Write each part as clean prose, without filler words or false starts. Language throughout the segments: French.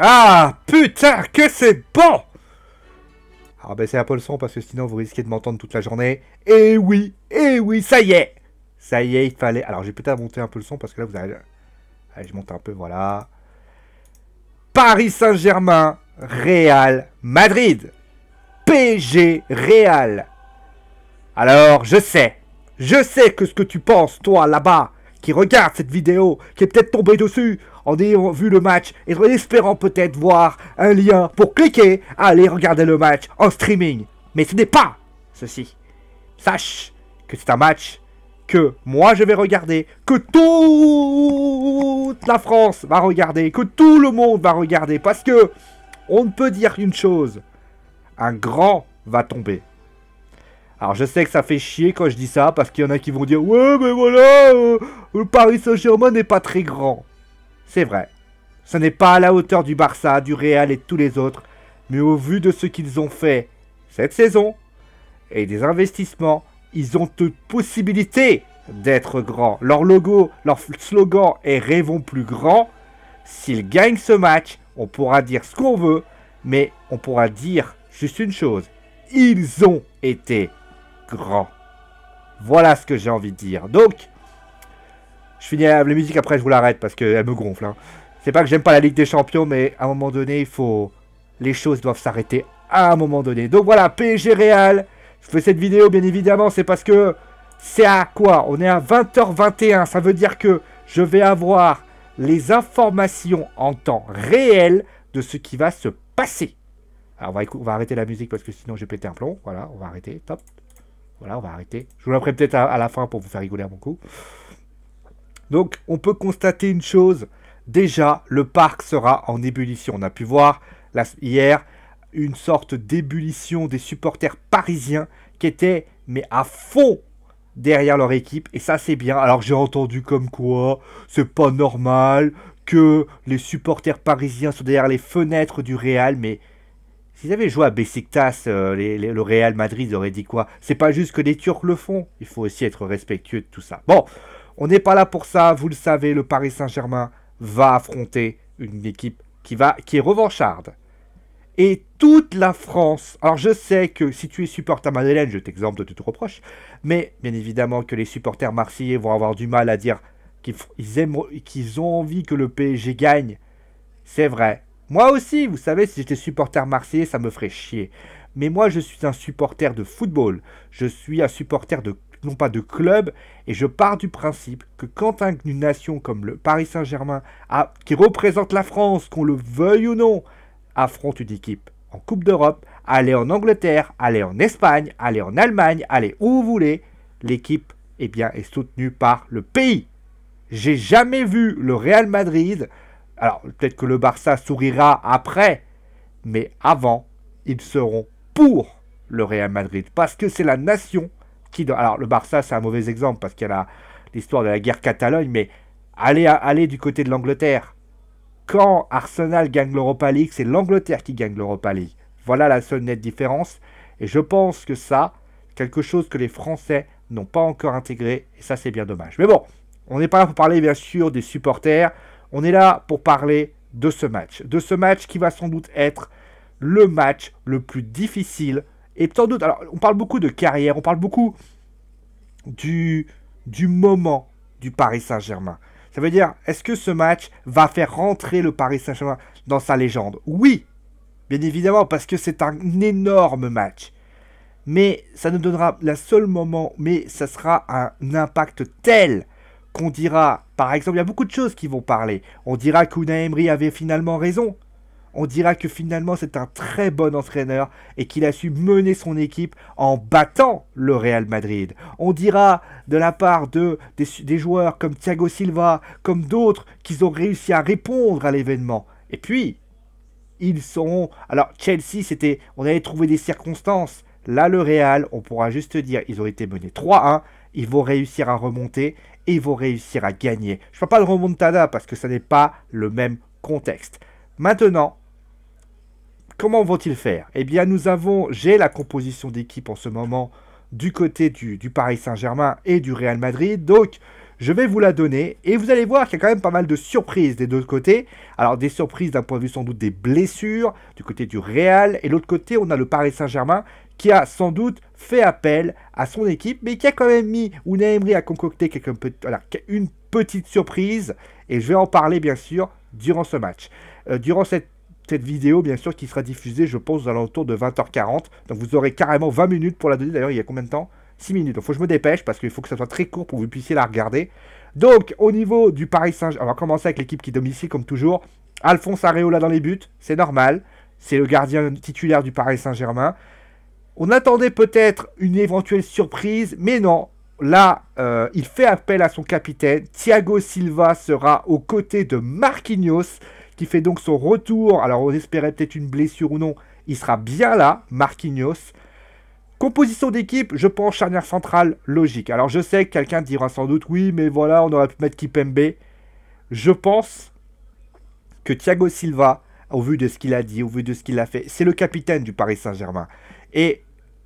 Ah, putain, que c'est bon! Alors baissez un peu le son parce que sinon vous risquez de m'entendre toute la journée. Et oui, ça y est! Ça y est, il fallait... Alors j'ai peut-être monter un peu le son parce que là vous avez... Allez, je monte un peu, voilà. Paris Saint-Germain, Real Madrid. PSG Real. Alors, je sais que ce que tu penses, toi, là-bas, qui regarde cette vidéo, qui est peut-être tombé dessus en ayant vu le match et en espérant peut-être voir un lien pour cliquer, aller regarder le match en streaming. Mais ce n'est pas ceci. Sache que c'est un match que moi je vais regarder, que toute la France va regarder, que tout le monde va regarder, parce que on ne peut dire une chose, un grand va tomber. Alors je sais que ça fait chier quand je dis ça, parce qu'il y en a qui vont dire « Ouais, mais voilà, le Paris Saint-Germain n'est pas très grand. » C'est vrai. Ce n'est pas à la hauteur du Barça, du Real et de tous les autres, mais au vu de ce qu'ils ont fait cette saison, et des investissements, ils ont toute possibilité d'être grands. Leur logo, leur slogan est « Rêvons plus grand ». S'ils gagnent ce match, on pourra dire ce qu'on veut, mais on pourra dire juste une chose. Ils ont été grands. Voilà ce que j'ai envie de dire. Donc, je finis la musique, après je vous l'arrête parce qu'elle me gonfle. Hein. C'est pas que j'aime pas la Ligue des Champions, mais à un moment donné, il faut... les choses doivent s'arrêter à un moment donné. Donc voilà, PSG Real. Je fais cette vidéo, bien évidemment, c'est parce que c'est à quoi? On est à 20h21. Ça veut dire que je vais avoir les informations en temps réel de ce qui va se passer. Alors on va arrêter la musique parce que sinon je vais péter un plomb. Voilà, on va arrêter. Top. Voilà, on va arrêter. Je vous la ferai peut-être à la fin pour vous faire rigoler à mon coup. Donc, on peut constater une chose. Déjà, le parc sera en ébullition. On a pu voir hier une sorte d'ébullition des supporters parisiens qui étaient mais à fond derrière leur équipe. Et ça, c'est bien. Alors, j'ai entendu comme quoi c'est pas normal que les supporters parisiens sont derrière les fenêtres du Real, mais... s'ils avaient joué à Besiktas, le Real Madrid aurait dit quoi? C'est pas juste que les Turcs le font. Il faut aussi être respectueux de tout ça. Bon, on n'est pas là pour ça. Vous le savez, le Paris Saint-Germain va affronter une équipe qui est revancharde. Et toute la France... Alors je sais que si tu es supporter madrilène, je t'exemple de tout reproche. Mais bien évidemment que les supporters marseillais vont avoir du mal à dire qu'ils ont envie que le PSG gagne. C'est vrai. Moi aussi, vous savez, si j'étais supporter marseillais, ça me ferait chier. Mais moi, je suis un supporter de football. Je suis un supporter de, non pas de club. Et je pars du principe que quand une nation comme le Paris Saint-Germain, qui représente la France, qu'on le veuille ou non, affronte une équipe en Coupe d'Europe, allez en Angleterre, allez en Espagne, allez en Allemagne, allez où vous voulez, l'équipe eh bien, est soutenue par le pays. J'ai jamais vu le Real Madrid... Alors, peut-être que le Barça sourira après, mais avant, ils seront pour le Real Madrid. Parce que c'est la nation qui doit... Alors, le Barça, c'est un mauvais exemple, parce qu'il y a l'histoire de la guerre Catalogne, mais allez du côté de l'Angleterre. Quand Arsenal gagne l'Europa League, c'est l'Angleterre qui gagne l'Europa League. Voilà la seule nette différence. Et je pense que ça, quelque chose que les Français n'ont pas encore intégré, et ça, c'est bien dommage. Mais bon, on n'est pas là pour parler, bien sûr, des supporters. On est là pour parler de ce match. De ce match qui va sans doute être le match le plus difficile. Et sans doute, alors on parle beaucoup de carrière, on parle beaucoup du moment du Paris Saint-Germain. Ça veut dire, est-ce que ce match va faire rentrer le Paris Saint-Germain dans sa légende? Oui, bien évidemment, parce que c'est un énorme match. Mais ça nous donnera le seul moment, mais ça sera un impact tel qu'on dira, par exemple, il y a beaucoup de choses qui vont parler. On dira qu'Unai Emery avait finalement raison. On dira que finalement c'est un très bon entraîneur et qu'il a su mener son équipe en battant le Real Madrid. On dira de la part des joueurs comme Thiago Silva, comme d'autres, qu'ils ont réussi à répondre à l'événement. Et puis, ils seront... Alors, Chelsea, on avait trouvé des circonstances. Là, le Real, on pourra juste dire, ils ont été menés 3-1. Ils vont réussir à remonter et ils vont réussir à gagner. Je ne parle pas de remontada parce que ça n'est pas le même contexte. Maintenant, comment vont-ils faire? Eh bien, j'ai la composition d'équipe en ce moment du côté du Paris Saint-Germain et du Real Madrid. Donc, Je vais vous la donner et vous allez voir qu'il y a quand même pas mal de surprises des deux côtés. Alors des surprises d'un point de vue sans doute des blessures du côté du Real et l'autre côté on a le Paris Saint-Germain qui a sans doute fait appel à son équipe mais qui a quand même mis Unai Emery à concocter une petite surprise et je vais en parler bien sûr durant ce match. Durant cette vidéo bien sûr qui sera diffusée je pense aux alentours de 20h40 donc vous aurez carrément 20 minutes pour la donner. D'ailleurs il y a combien de temps? 6 minutes, donc il faut que je me dépêche parce qu'il faut que ça soit très court pour que vous puissiez la regarder. Donc au niveau du Paris Saint-Germain, on va commencer avec l'équipe qui domicile comme toujours. Alphonse Areola dans les buts, c'est normal. C'est le gardien titulaire du Paris Saint-Germain. On attendait peut-être une éventuelle surprise, mais non. Là, il fait appel à son capitaine. Thiago Silva sera aux côtés de Marquinhos, qui fait donc son retour. Alors on espérait peut-être une blessure ou non. Il sera bien là, Marquinhos. Composition d'équipe, je pense charnière centrale logique. Alors je sais que quelqu'un dira sans doute oui, mais voilà, on aurait pu mettre Kipembe. Je pense que Thiago Silva, au vu de ce qu'il a dit, au vu de ce qu'il a fait, c'est le capitaine du Paris Saint-Germain. Et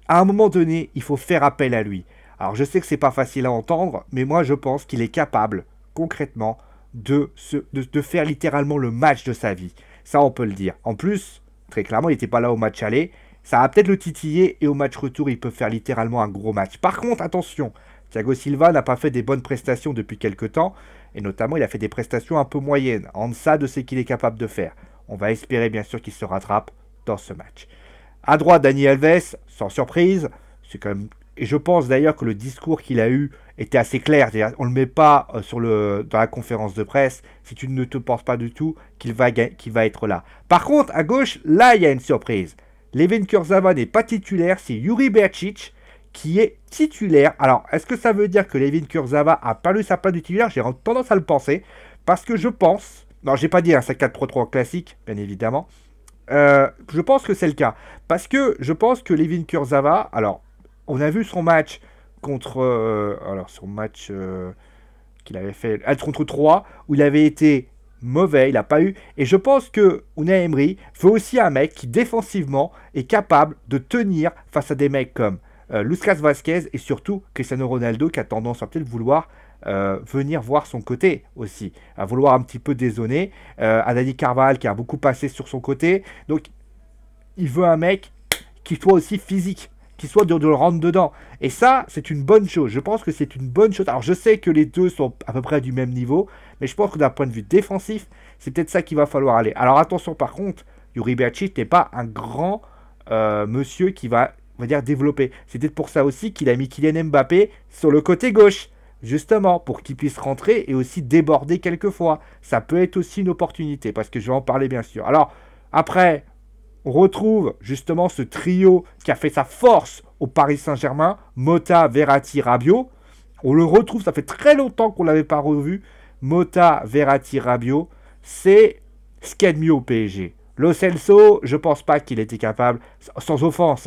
à un moment donné, il faut faire appel à lui. Alors je sais que c'est pas facile à entendre, mais moi je pense qu'il est capable, concrètement, de faire littéralement le match de sa vie. Ça on peut le dire. En plus, très clairement, il n'était pas là au match aller. Ça va peut-être le titiller et au match retour, il peut faire littéralement un gros match. Par contre, attention, Thiago Silva n'a pas fait des bonnes prestations depuis quelques temps. Et notamment, il a fait des prestations un peu moyennes, en deçà de ce qu'il est capable de faire. On va espérer bien sûr qu'il se rattrape dans ce match. À droite, Dani Alves, sans surprise. C'est quand même... Et je pense d'ailleurs que le discours qu'il a eu était assez clair. On ne le met pas dans la conférence de presse si tu ne te penses pas du tout qu'il va être là. Par contre, à gauche, là, il y a une surprise. Levin Kurzawa n'est pas titulaire, c'est Yuri Berčić qui est titulaire. Alors, est-ce que ça veut dire que Levin Kurzawa a perdu sa place de titulaire? J'ai tendance à le penser, parce que je pense... Non, j'ai pas dit un 5-4-3-3 classique, bien évidemment. Je pense que c'est le cas. Parce que je pense que Levin Kurzawa... Alors, on a vu son match contre... son match qu'il avait fait... contre 3, où il avait été... mauvais, il n'a pas eu. Et je pense que Unai Emery veut aussi un mec qui défensivement est capable de tenir face à des mecs comme Lucas Vazquez et surtout Cristiano Ronaldo qui a tendance à peut-être vouloir venir voir son côté aussi, à vouloir un petit peu dézonner. Dani Carvajal qui a beaucoup passé sur son côté. Donc il veut un mec qui soit aussi physique, qui soit de le rentrer dedans. Et ça, c'est une bonne chose. Je pense que c'est une bonne chose. Alors, je sais que les deux sont à peu près du même niveau, mais je pense que d'un point de vue défensif, c'est peut-être ça qu'il va falloir aller. Alors, attention, par contre, Yuri Berčić n'est pas un grand monsieur qui va, on va dire, développer. C'est peut-être pour ça aussi qu'il a mis Kylian Mbappé sur le côté gauche, justement, pour qu'il puisse rentrer et aussi déborder quelquefois. Ça peut être aussi une opportunité, parce que je vais en parler, bien sûr. Alors, après... On retrouve justement ce trio qui a fait sa force au Paris Saint-Germain, Mota, Verratti, Rabiot. On le retrouve, ça fait très longtemps qu'on ne l'avait pas revu. Mota, Verratti, Rabiot, c'est ce qu'il y a de mieux au PSG. Lo Celso, je ne pense pas qu'il était capable, sans offense,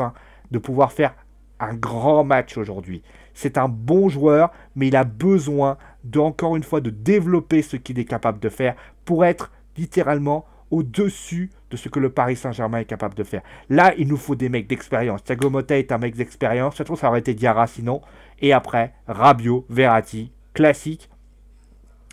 de pouvoir faire un grand match aujourd'hui. C'est un bon joueur, mais il a besoin, encore une fois, de développer ce qu'il est capable de faire pour être littéralement au-dessus de ce que le Paris Saint-Germain est capable de faire. Là, il nous faut des mecs d'expérience. Thiago Motta est un mec d'expérience. Je trouve que ça aurait été Diarra sinon. Et après, Rabiot, Verratti, classique.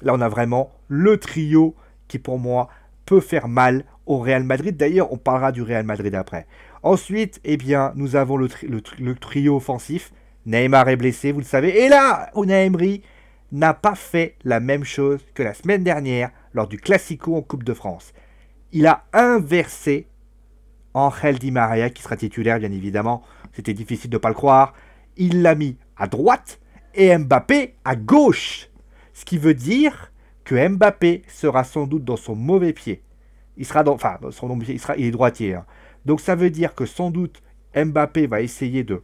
Là, on a vraiment le trio qui, pour moi, peut faire mal au Real Madrid. D'ailleurs, on parlera du Real Madrid après. Ensuite, eh bien, nous avons le trio offensif. Neymar est blessé, vous le savez. Et là, Unai Emery n'a pas fait la même chose que la semaine dernière lors du Classico en Coupe de France. Il a inversé Ángel Di María, qui sera titulaire, bien évidemment. C'était difficile de ne pas le croire. Il l'a mis à droite et Mbappé à gauche. Ce qui veut dire que Mbappé sera sans doute dans son mauvais pied. Il sera dans... Enfin, son mauvais pied, il est droitier. Donc ça veut dire que sans doute Mbappé va essayer de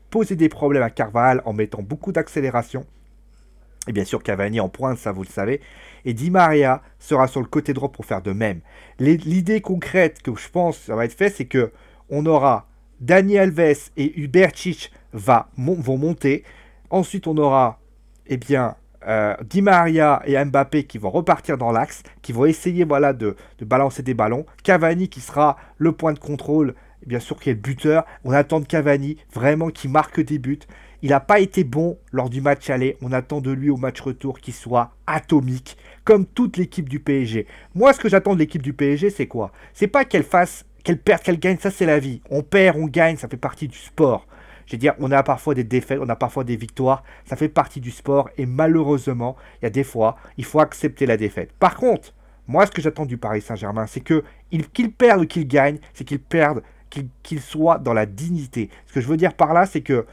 poser des problèmes à Carvajal en mettant beaucoup d'accélération. Et bien sûr, Cavani en pointe, ça vous le savez. Et Di María sera sur le côté droit pour faire de même. L'idée concrète que je pense ça va être fait, c'est que on aura Dani Alves et Berčić vont monter. Ensuite, on aura Di María et Mbappé qui vont repartir dans l'axe, qui vont essayer de balancer des ballons. Cavani qui sera le point de contrôle bien sûr, qui est le buteur. On attend de Cavani, vraiment, qui marque des buts. Il n'a pas été bon lors du match aller. On attend de lui au match retour qu'il soit atomique, comme toute l'équipe du PSG. Moi, ce que j'attends de l'équipe du PSG, c'est quoi? C'est pas qu'elle fasse, qu'elle perde, qu'elle gagne. Ça, c'est la vie. On perd, on gagne, ça fait partie du sport. Je veux dire, on a parfois des défaites, on a parfois des victoires. Ça fait partie du sport. Et malheureusement, il y a des fois, il faut accepter la défaite. Par contre, moi, ce que j'attends du Paris Saint-Germain, c'est qu'il perde ou qu'il gagne, c'est qu'il perde, qu'il soit dans la dignité. Ce que je veux dire par là, c'est que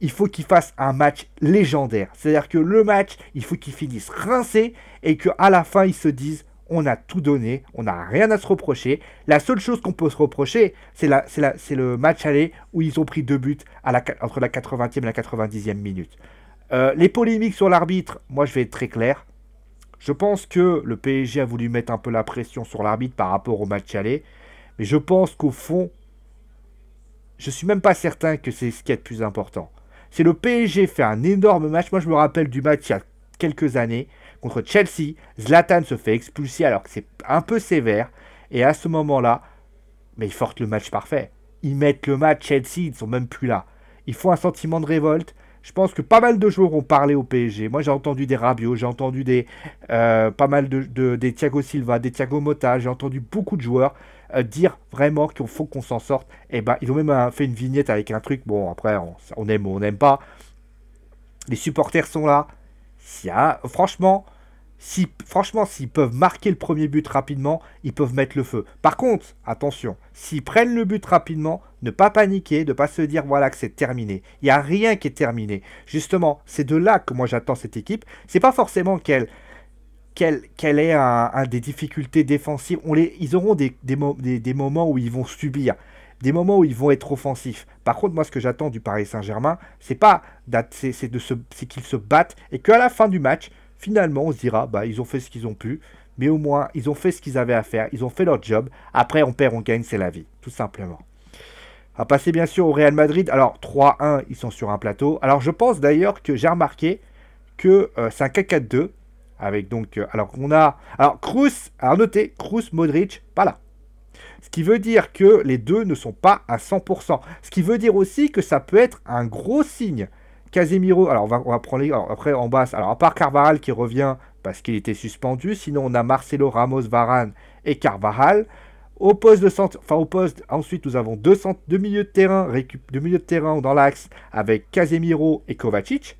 il faut qu'il fasse un match légendaire. C'est-à-dire que le match, il faut qu'il finisse rincé et qu'à la fin, ils se disent on a tout donné, on n'a rien à se reprocher. La seule chose qu'on peut se reprocher, c'est le match aller où ils ont pris 2 buts entre la 80e et la 90e minute. Les polémiques sur l'arbitre, moi je vais être très clair. Je pense que le PSG a voulu mettre un peu la pression sur l'arbitre par rapport au match aller. Mais je pense qu'au fond, je suis même pas certain que c'est ce qui est le plus important. Si le PSG fait un énorme match, moi je me rappelle du match il y a quelques années contre Chelsea, Zlatan se fait expulser alors que c'est un peu sévère, et à ce moment-là, mais ils forcent le match parfait. Ils mettent le match, Chelsea, ils ne sont même plus là. Il faut un sentiment de révolte. Je pense que pas mal de joueurs ont parlé au PSG. Moi j'ai entendu des Rabiot, j'ai entendu pas mal des Thiago Silva, des Thiago Motta, j'ai entendu beaucoup de joueurs dire vraiment qu'il faut qu'on s'en sorte. Et ben, ils ont même fait une vignette avec un truc. Bon, après, on aime ou on n'aime pas. Les supporters sont là. Franchement, s'ils peuvent marquer le premier but rapidement, ils peuvent mettre le feu. Par contre, attention, s'ils prennent le but rapidement, ne pas paniquer, ne pas se dire voilà que c'est terminé. Il n'y a rien qui est terminé. Justement, c'est de là que moi j'attends cette équipe. C'est pas forcément qu'elle ait des difficultés défensives. Ils auront des moments où ils vont subir, des moments où ils vont être offensifs. Par contre, moi, ce que j'attends du Paris Saint-Germain, c'est qu'ils se battent et qu'à la fin du match, finalement, on se dira, bah, ils ont fait ce qu'ils ont pu, mais au moins, ils ont fait ce qu'ils avaient à faire, ils ont fait leur job. Après, on perd, on gagne, c'est la vie, tout simplement. On va passer bien sûr au Real Madrid. Alors, 3-1, ils sont sur un plateau. Alors, je pense d'ailleurs que j'ai remarqué que c'est un 4-4-2. Avec donc, alors on a, alors Kroos, alors notez, Kroos, Modric, pas là. Ce qui veut dire que les deux ne sont pas à 100%. Ce qui veut dire aussi que ça peut être un gros signe. Casemiro, alors on va prendre après en basse, alors à part Carvajal qui revient parce qu'il était suspendu, sinon on a Marcelo, Ramos, Varane et Carvajal. Au poste de centre, enfin au poste, ensuite nous avons deux milieux de terrain dans l'axe avec Casemiro et Kovacic.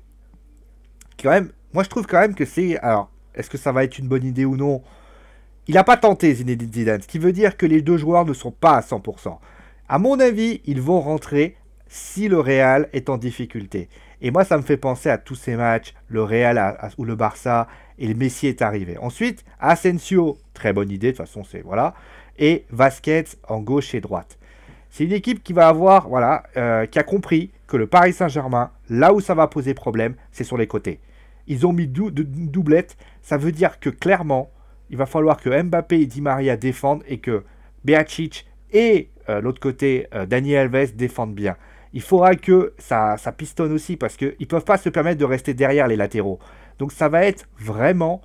Quand même, moi je trouve quand même que c'est, alors est-ce que ça va être une bonne idée ou non? Il n'a pas tenté Zinedine Zidane, ce qui veut dire que les deux joueurs ne sont pas à 100%. À mon avis, ils vont rentrer si le Real est en difficulté. Et moi, ça me fait penser à tous ces matchs, le Real ou le Barça, et le Messi est arrivé. Ensuite, Asensio, très bonne idée, de toute façon, c'est voilà. Et Vasquez en gauche et droite. C'est une équipe qui va avoir, voilà, qui a compris que le Paris Saint-Germain, là où ça va poser problème, c'est sur les côtés. Ils ont mis une doublette, ça veut dire que clairement, il va falloir que Mbappé et Di Maria défendent et que Beacic et l'autre côté, Dani Alves défendent bien. Il faudra que ça pistonne aussi parce qu'ils ne peuvent pas se permettre de rester derrière les latéraux. Donc ça va être vraiment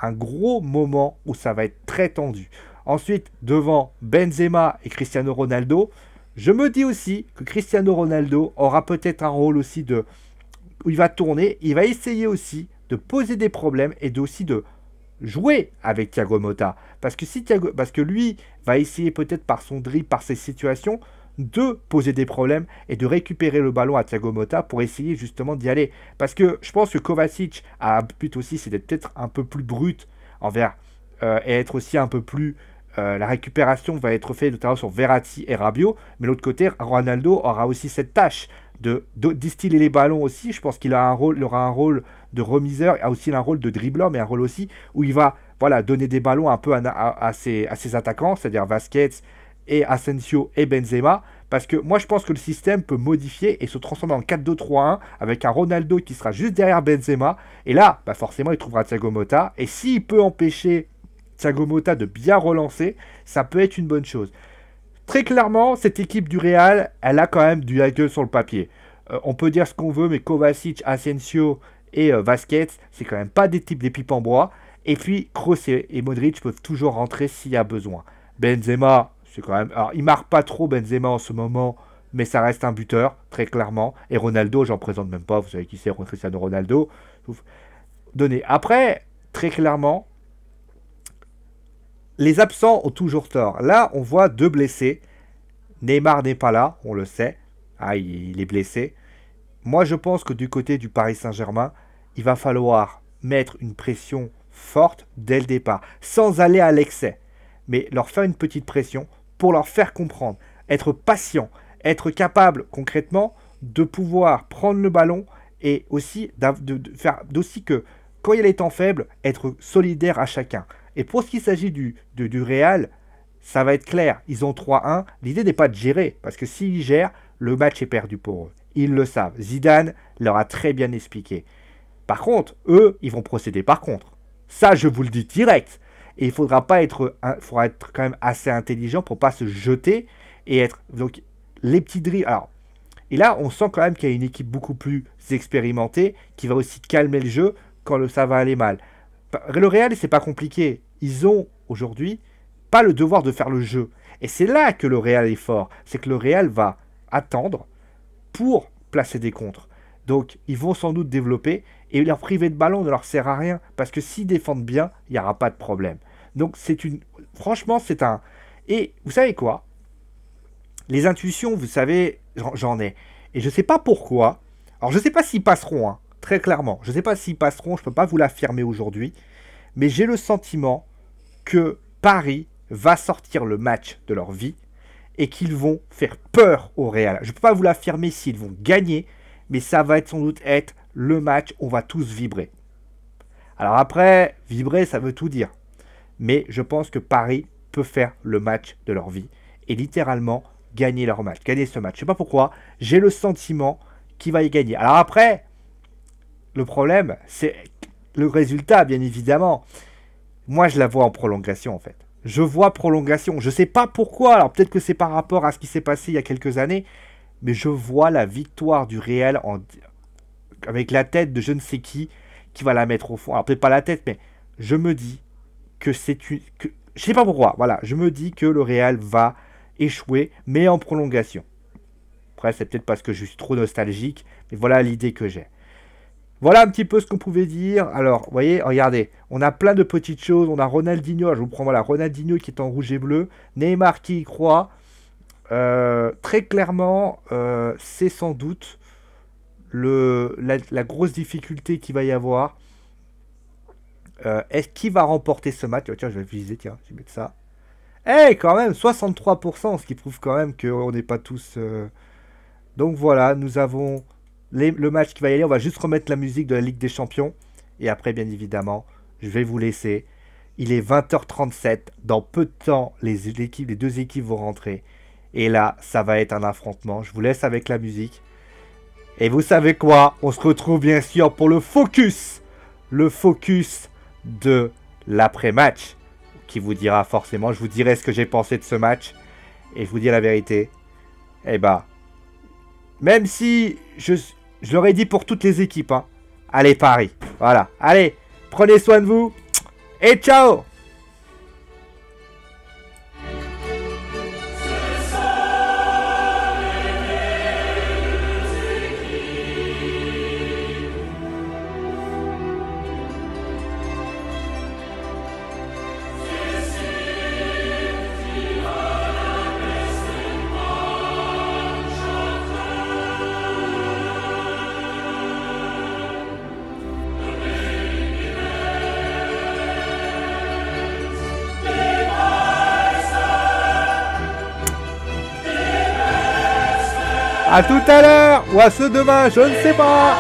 un gros moment où ça va être très tendu. Ensuite, devant Benzema et Cristiano Ronaldo, je me dis aussi que Cristiano Ronaldo aura peut-être un rôle aussi où il va tourner, il va essayer aussi de poser des problèmes et aussi de jouer avec Thiago Motta. Parce que lui va essayer peut-être par son dribble, par ses situations, de poser des problèmes et de récupérer le ballon à Thiago Motta pour essayer justement d'y aller. Parce que je pense que Kovacic a un but aussi, c'est d'être peut-être un peu plus brut envers et être aussi un peu plus... la récupération va être faite notamment sur Verratti et Rabiot, mais de l'autre côté, Ronaldo aura aussi cette tâche de distiller les ballons aussi. Je pense qu'il aura un rôle de remiseur, il a aussi un rôle de dribbleur, mais un rôle aussi où il va donner des ballons un peu à ses attaquants, c'est-à-dire Vasquez et Asensio et Benzema, parce que moi je pense que le système peut modifier et se transformer en 4-2-3-1 avec un Ronaldo qui sera juste derrière Benzema, et là, forcément il trouvera Thiago Motta, et s'il peut empêcher Thiago Motta de bien relancer, ça peut être une bonne chose. Très clairement, cette équipe du Real, elle a quand même du la gueule sur le papier. On peut dire ce qu'on veut, mais Kovacic, Asensio et Vasquez, c'est quand même pas des pipes en bois. Et puis, Kroos et Modric peuvent toujours rentrer s'il y a besoin. Benzema, C'est quand même... Alors, il marque pas trop Benzema en ce moment, mais ça reste un buteur, très clairement. Et Ronaldo, j'en présente même pas. Vous savez qui c'est, Cristiano Ronaldo. Donné. Après, très clairement, les absents ont toujours tort. Là, on voit 2 blessés. Neymar n'est pas là, on le sait. Ah, il est blessé. Moi, je pense que du côté du Paris Saint-Germain, il va falloir mettre une pression forte dès le départ, sans aller à l'excès, mais leur faire une petite pression pour leur faire comprendre, être patient, être capable concrètement de pouvoir prendre le ballon et aussi de faire aussi que quand il y a les temps faibles, être solidaire à chacun. Et pour ce qui s'agit du Real, ça va être clair, ils ont 3-1, l'idée n'est pas de gérer, parce que s'ils gèrent, le match est perdu pour eux. Ils le savent, Zidane leur a très bien expliqué. Par contre, eux, ils vont procéder par contre. Ça, je vous le dis direct. Et il faudra être quand même assez intelligent pour pas se jeter et être... Donc, les petits drills... Alors, et là, on sent quand même qu'il y a une équipe beaucoup plus expérimentée qui va aussi calmer le jeu quand ça va aller mal. Le Real, c'est pas compliqué. Ils ont, aujourd'hui, pas le devoir de faire le jeu. Et c'est là que le Real est fort. C'est que le Real va attendre pour placer des contres. Donc, ils vont sans doute développer et leur priver de ballon ne leur sert à rien parce que s'ils défendent bien, il n'y aura pas de problème. Donc, franchement, c'est un... Et vous savez quoi? Les intuitions, vous savez, j'en ai. Et je ne sais pas pourquoi. Alors, je ne sais pas s'ils passeront, hein, très clairement. Je ne sais pas s'ils passeront, je ne peux pas vous l'affirmer aujourd'hui. Mais j'ai le sentiment que Paris va sortir le match de leur vie et qu'ils vont faire peur au Real. Je ne peux pas vous l'affirmer s'ils vont gagner, mais ça va sans doute être le match où on va tous vibrer. Alors après, vibrer, ça veut tout dire. Mais je pense que Paris peut faire le match de leur vie et littéralement gagner leur match, gagner ce match. Je ne sais pas pourquoi, j'ai le sentiment qu'il va y gagner. Alors après, le problème, c'est le résultat, bien évidemment. Moi, je la vois en prolongation, en fait. Je vois prolongation. Je ne sais pas pourquoi. Alors peut-être que c'est par rapport à ce qui s'est passé il y a quelques années. Mais je vois la victoire du Real avec la tête de je ne sais qui va la mettre au fond. Alors peut-être pas la tête, mais je me dis que c'est une... je sais pas pourquoi. Voilà, je me dis que le Real va échouer, mais en prolongation. Après, c'est peut-être parce que je suis trop nostalgique. Mais voilà l'idée que j'ai. Voilà un petit peu ce qu'on pouvait dire. Alors, vous voyez, regardez, on a plein de petites choses. On a Ronaldinho, je vous prends, voilà, Ronaldinho qui est en rouge et bleu. Neymar qui y croit. Très clairement, c'est sans doute la grosse difficulté qu'il va y avoir. Est-ce qui va remporter ce match? Tiens, je vais viser, tiens, je vais mettre ça. Eh, quand même, 63%, ce qui prouve quand même qu'on n'est pas tous... Donc voilà, nous avons le match qui va y aller. On va juste remettre la musique de la Ligue des Champions. Et après, bien évidemment, je vais vous laisser. Il est 20h37. Dans peu de temps, les deux équipes vont rentrer. Et là, ça va être un affrontement. Je vous laisse avec la musique. Et vous savez quoi? On se retrouve bien sûr pour le focus. Le focus de l'après-match. Qui vous dira forcément, je vous dirai ce que j'ai pensé de ce match. Et je vous dis la vérité. Eh bah, même si je l'aurais dit pour toutes les équipes. Hein. Allez, Paris. Voilà. Allez, prenez soin de vous. Et ciao! A tout à l'heure ou à ce demain, je ne sais pas.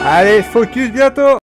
Allez, focus bientôt.